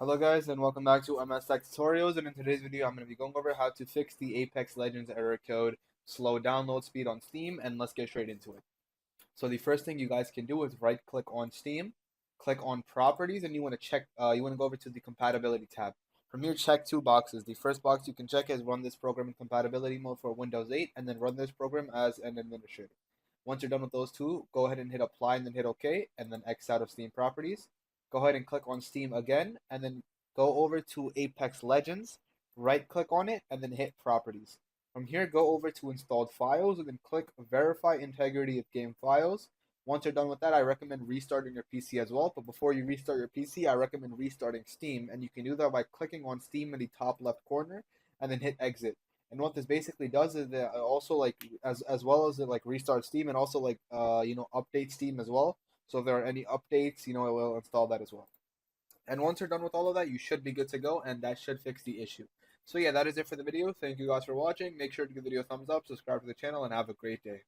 Hello guys and welcome back to MS Tech Tutorials, and in today's video I'm going to be going over how to fix the Apex Legends error code, slow download speed on Steam, and let's get straight into it. So the first thing you guys can do is right click on Steam, click on properties, and you want to go over to the compatibility tab. From here, check two boxes. The first box you can check is run this program in compatibility mode for Windows 8, and then run this program as an administrator. Once you're done with those two, go ahead and hit apply and then hit OK, and then X out of Steam properties. Go ahead and click on Steam again, and then go over to Apex Legends, right click on it, and then hit properties. From here, go over to installed files and then click verify integrity of game files. Once you're done with that, I recommend restarting your PC as well. But before you restart your PC, I recommend restarting Steam. And you can do that by clicking on Steam in the top left corner and then hit exit. And what this basically does is that also as well as it like restart Steam and also update Steam as well. So if there are any updates, it will install that as well. And once you're done with all of that, you should be good to go, and that should fix the issue. So yeah, that is it for the video. Thank you guys for watching. Make sure to give the video a thumbs up, subscribe to the channel, and have a great day.